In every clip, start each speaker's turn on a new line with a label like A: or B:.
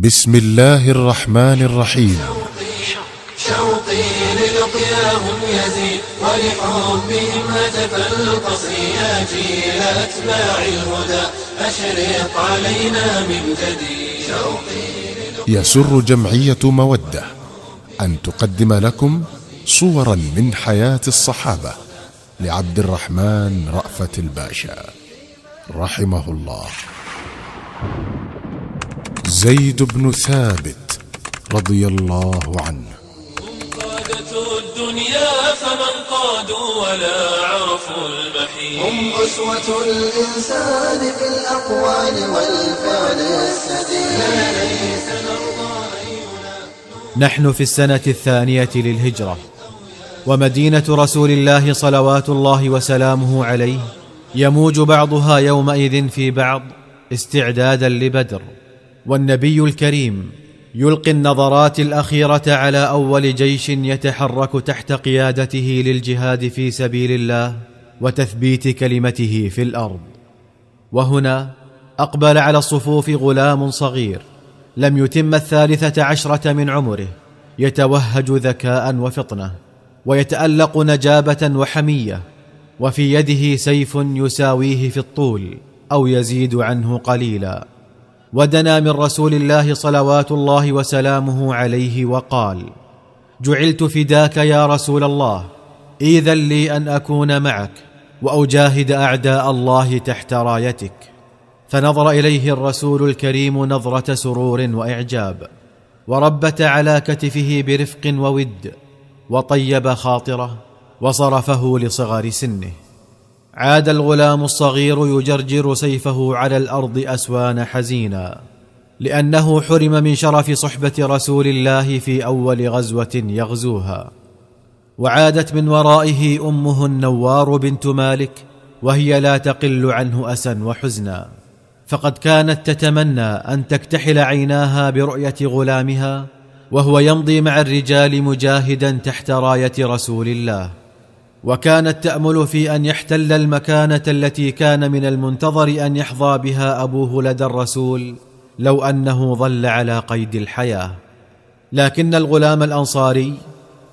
A: بسم الله الرحمن الرحيم.
B: شوقي للقياهم يزيد ولحبهم هتف القصر يا جيل أتباع الهدى أشرق علينا من جديد.
A: يسر جمعية مودة أن تقدم لكم صورا من حياة الصحابة لعبد الرحمن رأفت الباشا رحمه الله. زيد بن ثابت رضي الله عنه.
B: قادة الدنيا فمن قادوا ولا عرفوا المحيط، هم أسوة الإنسان في الأقوال والفعل السديد.
C: نحن في السنة 2 للهجرة، ومدينة رسول الله صلوات الله وسلامه عليه يموج بعضها يومئذ في بعض استعدادا لبدر، والنبي الكريم يلقي النظرات الأخيرة على أول جيش يتحرك تحت قيادته للجهاد في سبيل الله وتثبيت كلمته في الأرض. وهنا أقبل على الصفوف غلام صغير لم يتم 13 من عمره، يتوهج ذكاء وفطنة ويتألق نجابة وحمية، وفي يده سيف يساويه في الطول أو يزيد عنه قليلا. ودنا من رسول الله صلوات الله وسلامه عليه وقال: جعلت فداك يا رسول الله، إذن لي أن أكون معك وأجاهد أعداء الله تحت رايتك. فنظر إليه الرسول الكريم نظرة سرور وإعجاب، وربت على كتفه برفق وود، وطيب خاطره وصرفه لصغر سنه. عاد الغلام الصغير يجرجر سيفه على الأرض أسوان حزينا، لأنه حرم من شرف صحبة رسول الله في أول غزوة يغزوها. وعادت من ورائه أمه النوار بنت مالك، وهي لا تقل عنه أسا وحزنا، فقد كانت تتمنى أن تكتحل عيناها برؤية غلامها وهو يمضي مع الرجال مجاهدا تحت راية رسول الله. وكانت تأمل في أن يحتل المكانة التي كان من المنتظر أن يحظى بها أبوه لدى الرسول لو أنه ظل على قيد الحياة. لكن الغلام الأنصاري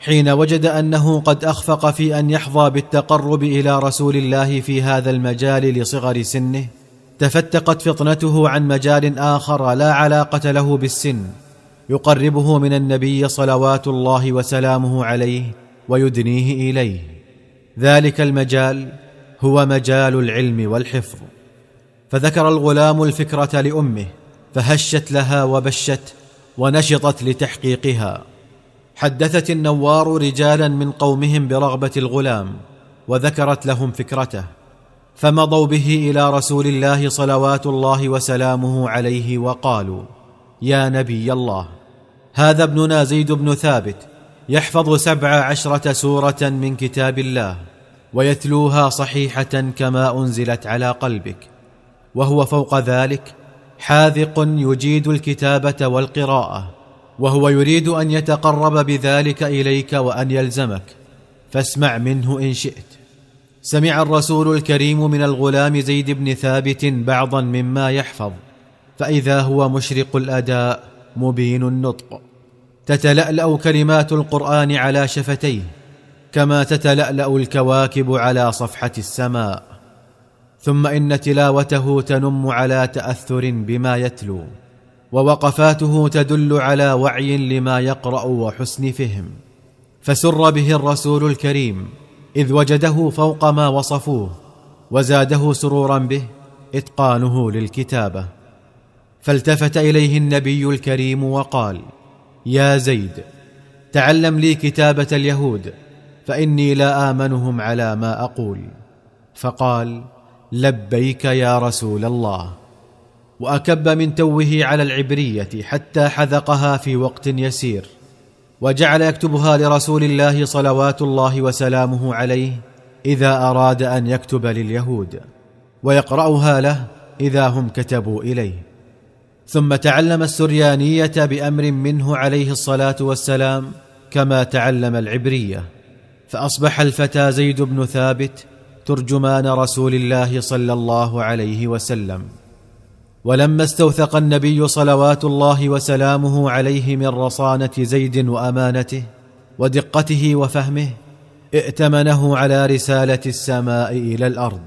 C: حين وجد أنه قد أخفق في أن يحظى بالتقرب إلى رسول الله في هذا المجال لصغر سنه، تفتقت فطنته عن مجال آخر لا علاقة له بالسن يقربه من النبي صلوات الله وسلامه عليه ويدنيه إليه. ذلك المجال هو مجال العلم والحفظ. فذكر الغلام الفكرة لأمه، فهشت لها وبشت ونشطت لتحقيقها. حدثت النوار رجالا من قومهم برغبة الغلام وذكرت لهم فكرته، فمضوا به إلى رسول الله صلوات الله وسلامه عليه وقالوا: يا نبي الله، هذا ابننا زيد بن ثابت يحفظ 17 سورة من كتاب الله ويتلوها صحيحة كما أنزلت على قلبك، وهو فوق ذلك حاذق يجيد الكتابة والقراءة، وهو يريد أن يتقرب بذلك إليك وأن يلزمك، فاسمع منه إن شئت. سمع الرسول الكريم من الغلام زيد بن ثابت بعضا مما يحفظ، فإذا هو مشرق الأداء مبين النطق، تتلألأ كلمات القرآن على شفتيه كما تتلألأ الكواكب على صفحة السماء. ثم إن تلاوته تنم على تأثر بما يتلو، ووقفاته تدل على وعي لما يقرأ وحسن فهم. فسر به الرسول الكريم إذ وجده فوق ما وصفوه، وزاده سرورا به إتقانه للكتابة. فالتفت إليه النبي الكريم وقال: يا زيد، تعلم لي كتابة اليهود، فإني لا آمنهم على ما أقول. فقال: لبيك يا رسول الله. وأكب من توه على العبرية حتى حذقها في وقت يسير، وجعل يكتبها لرسول الله صلوات الله وسلامه عليه إذا أراد أن يكتب لليهود، ويقرأها له إذا هم كتبوا إليه. ثم تعلم السريانية بأمر منه عليه الصلاة والسلام كما تعلم العبرية، فأصبح الفتى زيد بن ثابت ترجمان رسول الله صلى الله عليه وسلم. ولما استوثق النبي صلوات الله وسلامه عليه من رصانة زيد وأمانته ودقته وفهمه، ائتمنه على رسالة السماء إلى الأرض،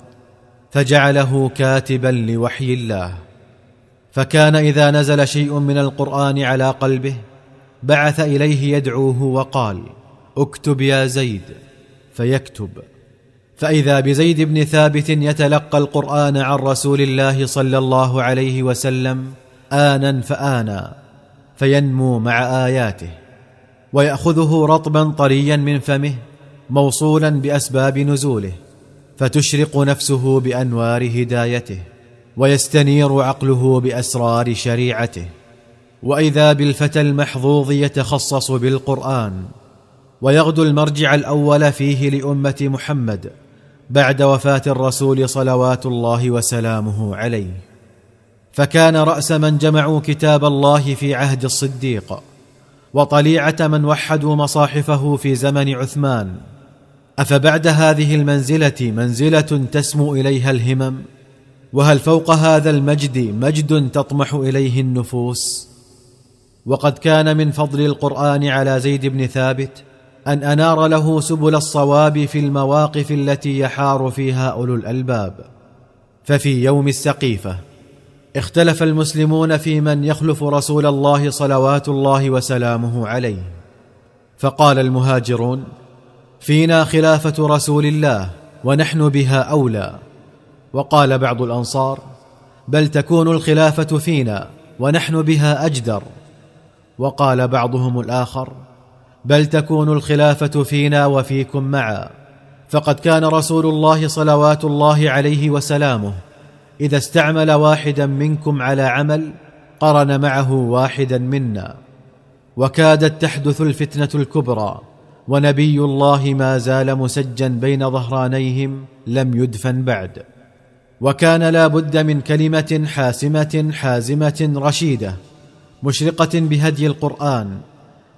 C: فجعله كاتبا لوحي الله. فكان إذا نزل شيء من القرآن على قلبه بعث إليه يدعوه وقال: اكتب يا زيد، فيكتب. فإذا بزيد بن ثابت يتلقى القرآن عن رسول الله صلى الله عليه وسلم آنا فآنا، فينمو مع آياته، ويأخذه رطبا طريا من فمه موصولا بأسباب نزوله، فتشرق نفسه بأنوار هدايته، ويستنير عقله بأسرار شريعته. وإذا بالفتى المحظوظ يتخصص بالقرآن، ويغدو المرجع الأول فيه لأمة محمد بعد وفاة الرسول صلوات الله وسلامه عليه. فكان رأس من جمعوا كتاب الله في عهد الصديق، وطليعة من وحدوا مصاحفه في زمن عثمان. أفبعد هذه المنزلة منزلة تسمو إليها الهمم؟ وهل فوق هذا المجد مجد تطمح إليه النفوس؟ وقد كان من فضل القرآن على زيد بن ثابت أن أنار له سبل الصواب في المواقف التي يحار فيها أولو الألباب. ففي يوم السقيفة اختلف المسلمون في من يخلف رسول الله صلوات الله وسلامه عليه، فقال المهاجرون: فينا خلافة رسول الله ونحن بها أولى. وقال بعض الأنصار: بل تكون الخلافة فينا ونحن بها أجدر. وقال بعضهم الآخر: بل تكون الخلافة فينا وفيكم معا، فقد كان رسول الله صلوات الله عليه وسلامه إذا استعمل واحدا منكم على عمل قرن معه واحدا منا. وكادت تحدث الفتنة الكبرى، ونبي الله ما زال مسجا بين ظهرانيهم لم يدفن بعد. وكان لا بد من كلمة حاسمة حازمة رشيدة مشرقة بهدي القرآن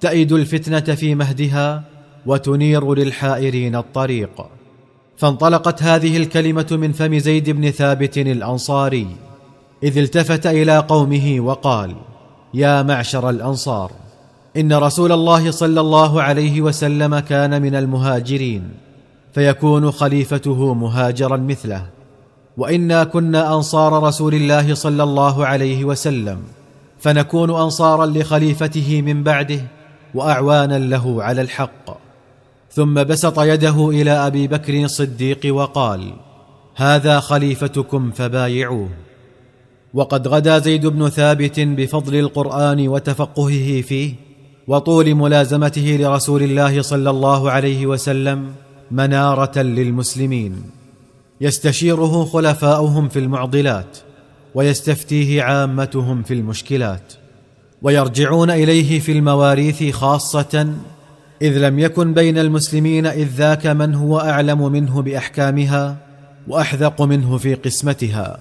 C: تأيد الفتنة في مهدها وتنير للحائرين الطريق. فانطلقت هذه الكلمة من فم زيد بن ثابت الأنصاري، إذ التفت إلى قومه وقال: يا معشر الأنصار، إن رسول الله صلى الله عليه وسلم كان من المهاجرين، فيكون خليفته مهاجرا مثله، وإنا كنا أنصار رسول الله صلى الله عليه وسلم، فنكون أنصارا لخليفته من بعده وأعوانا له على الحق. ثم بسط يده إلى أبي بكر الصديق وقال: هذا خليفتكم فبايعوه. وقد غدا زيد بن ثابت بفضل القرآن وتفقهه فيه وطول ملازمته لرسول الله صلى الله عليه وسلم منارة للمسلمين، يستشيره خلفاؤهم في المعضلات، ويستفتيه عامتهم في المشكلات، ويرجعون إليه في المواريث خاصة، إذ لم يكن بين المسلمين إذ ذاك من هو أعلم منه بأحكامها وأحذق منه في قسمتها.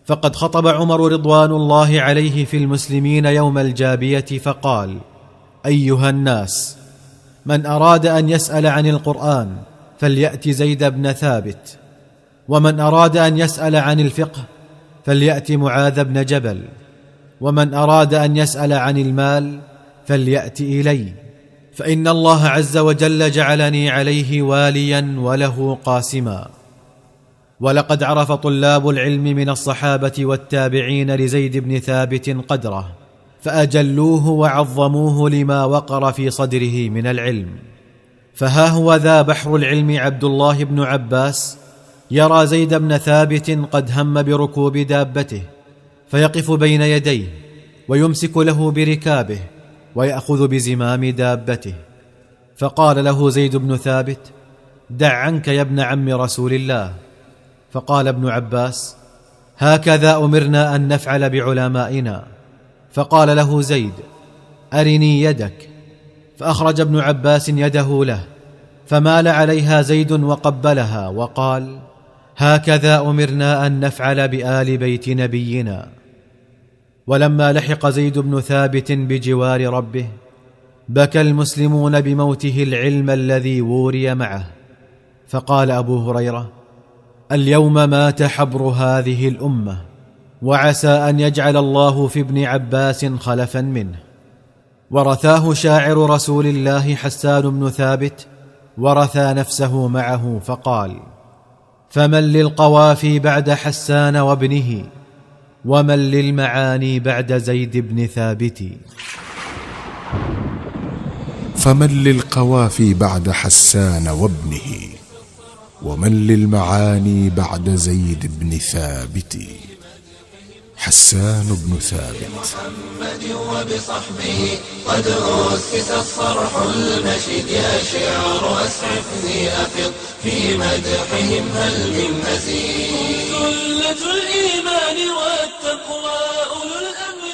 C: فقد خطب عمر رضوان الله عليه في المسلمين يوم الجابية فقال: أيها الناس، من أراد أن يسأل عن القرآن فليأت زيد بن ثابت، ومن أراد أن يسأل عن الفقه فليأت معاذ بن جبل، ومن أراد أن يسأل عن المال فليأت إلي، فإن الله عز وجل جعلني عليه واليا وله قاسما. ولقد عرف طلاب العلم من الصحابة والتابعين لزيد بن ثابت قدره، فأجلوه وعظموه لما وقر في صدره من العلم. فها هو ذا بحر العلم عبد الله بن عباس يرى زيد بن ثابت قد هم بركوب دابته، فيقف بين يديه ويمسك له بركابه ويأخذ بزمام دابته، فقال له زيد بن ثابت: دع عنك يا ابن عم رسول الله. فقال ابن عباس: هكذا أمرنا أن نفعل بعلمائنا. فقال له زيد: أرني يدك. فأخرج ابن عباس يده له، فمال عليها زيد وقبلها وقال: هكذا أمرنا أن نفعل بآل بيت نبينا. ولما لحق زيد بن ثابت بجوار ربه بكى المسلمون بموته العلم الذي ووري معه. فقال أبو هريرة: اليوم مات حبر هذه الأمة، وعسى أن يجعل الله في ابن عباس خلفا منه. ورثاه شاعر رسول الله حسان بن ثابت، ورثى نفسه معه فقال: فمن للقوافي بعد حسان وابنه، ومن للمعاني بعد زيد بن ثابت.
A: فمن للقوافي بعد حسان وابنه، ومن للمعاني بعد زيد بن ثابت. حسان بن ثابت.
B: محمد وبصحبه قد أسس الصرح المشيد، يا شعر أسعفني أفض في مدحهم هل من مزيد. سلة الإيمان والتقوى أولو الأمر